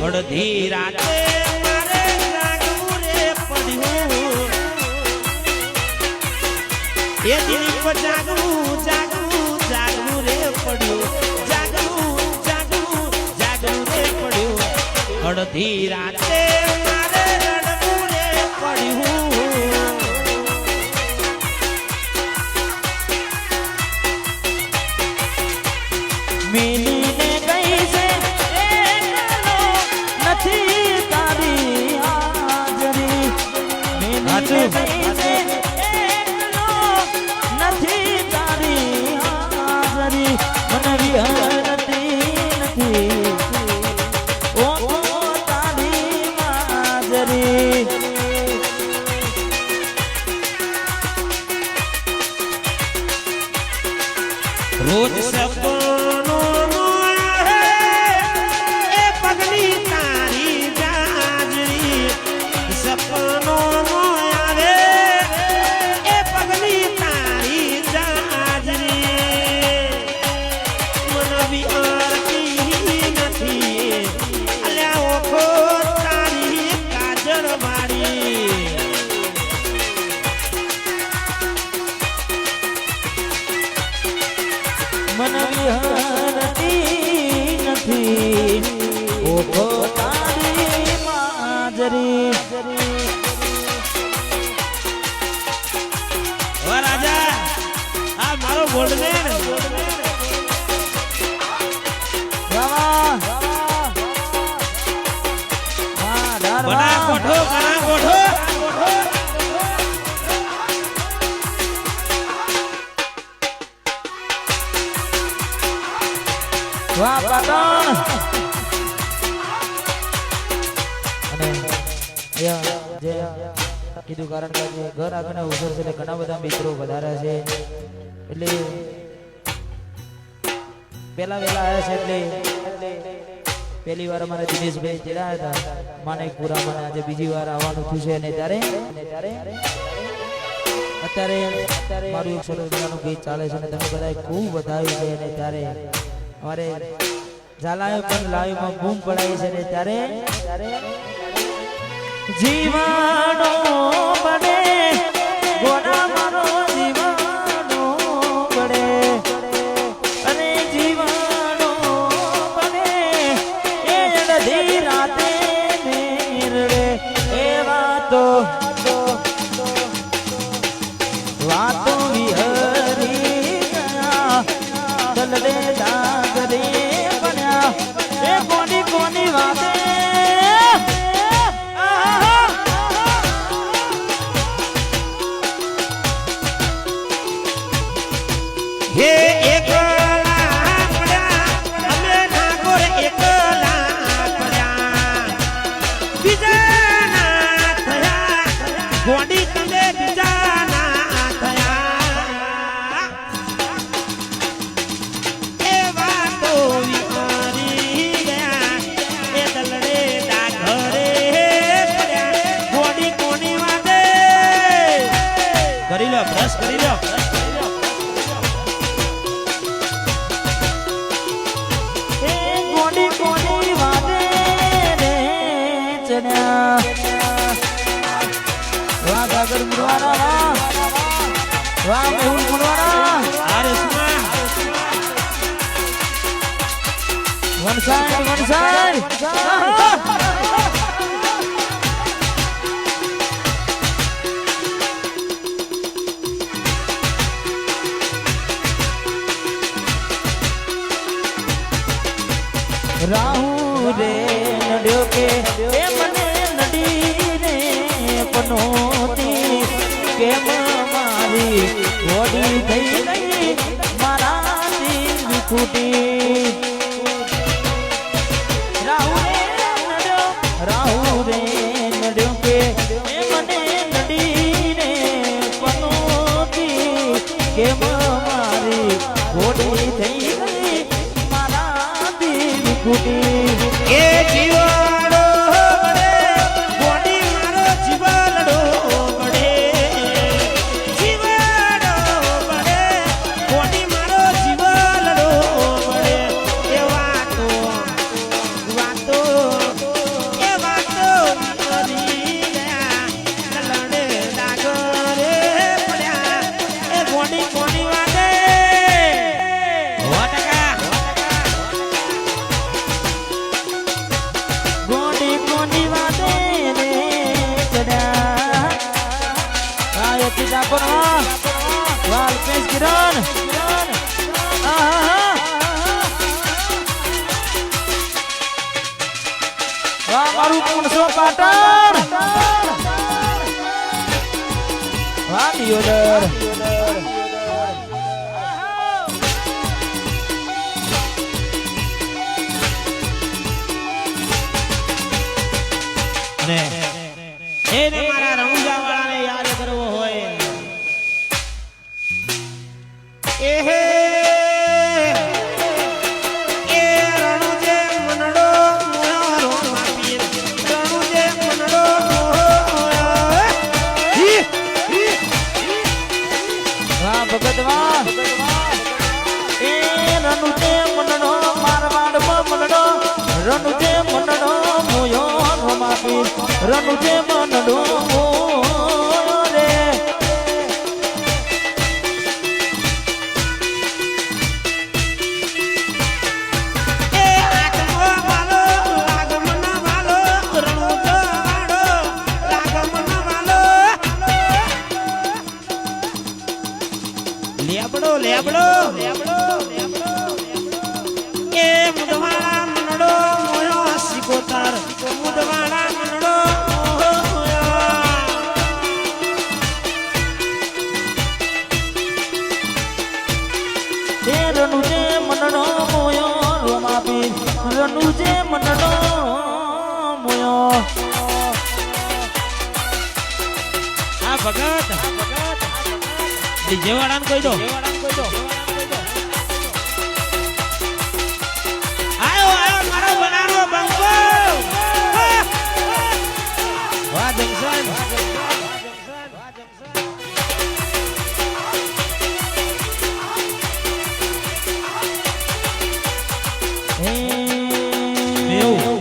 અડધી રાતે મારે જાગવું રે પડ્યું એ દિન પર જાગવું જાગવું જાગવું રે પડ્યું જાગવું જાગવું જાગવું રે પડ્યું અડધી રાતે મારે રડવું રે પડ્યું મિલીને ગઈ છે નથી તારી હાજરી મિલીને ગઈ છે નથી તારી હાજરી મને વિહરતી નથી ઓ તારી હાજરી રોજ સપનો એ પગલી તારી જાજરી સપનો આવે એ પગલી તારી જાજરી મન વિહરતી નથી અલ્યા ઓખો તારી કાજળ મારી મન વિહરતી નથી ઓઠો તારી માજરી ઓ રાજા આ મારો ગોલ્ડમેન બના કોઠો બના કોઠો વાહ પાટણ અને જે કીધું કારણ કે ઘર આગળ અવસર છે એટલે ઘણા બધા મિત્રો વધાર્યા છે એટલે પેલા વેલા આવ્યા છે એટલે પહેલી વાર અમારા દિનેશભાઈ ચડ્યા હતા માણેકપુરા મને આજે બીજી વાર આવવાનું થયું છે અને ત્યારે અત્યારે મારું એક સરસ મજાનું ગીત ચાલે છે અને તમે બધાએ ખૂબ વધાવ્યું છે અને ત્યારે અમારે ઝાલાયો પણ લાઈવમાં બૂમ પડાય છે ને ત્યારે જીવાનો બને ગોડા મારો જીવાનો બને અને જીવાનો બને એ અડધી રાતે મેરડે એ વાતો વિહરી ગયા દલડે દાગરે બન્યા એ કોની કોની વાતે હે એકલા પડ્યા અમે નાગોર એકલા પડ્યા બીજા ના થયા ગોડી તમે બીજા ના થયા એ વાતો વિહારી ગયા એ દલડે ડાઘરે પડ્યા ગોડી કોની વાતે કરી લો બ્રશ કરી લો વાહ ગાગર મુરવાના વાહ મેહુલ મુરવાના અરે સુમા વન સાઈડ રાહુ રે નડ્યો કે એ મને નડી રે પનોતી કેમ મારી ઓડી થઈ ગઈ મારા દિલ ખૂટી રાહુ રે નડ્યો રહી ગઈ મારા દિલ ફૂટી એ જીવાડો બડે ગોડી મારો જીવાડો બડે જીવાડો બડે ગોડી મારો જીવાડો બડે એ વાતો એ વાતો કરી ગયા લડે ડાગરે પડ્યા એ ગોડી ગોડી વાગે ગોડી ગોડી વાદે રે ચડ્યા કાય તીજા કોના વાલ પેસ કિરણ વાહ મારું પૂનસો પાટણ વાહ દિયોદર અને એને મારા રણુજા વાળાને યાદ કરવો હોય એહે એ રણુજે મનડો મોયો માપી રણુજે મનડો મોયો વાહ ભગત વાહ એ રનુજે મનડો મારવાડ મનડો રનુજે મનડો મોયો રોમાપી રનુજે મનડો મોયો રે એ આત્મો વાલો લાગમન વાલો રણુજો વાળો લાગમન વાલો લેબડો લેબડો લેબડો એ મુદવાળા મનડો મોયો સિકોતર મુદવાળા મનડો મોયો એ રનુજે મનડો મોયો રોમાપી રનુજે મનડો મોયો આ ભગત ડીજે વાળાને કહી દો આયો આયો મારો બનારો બંકો વાહ જંકશન હે મેવ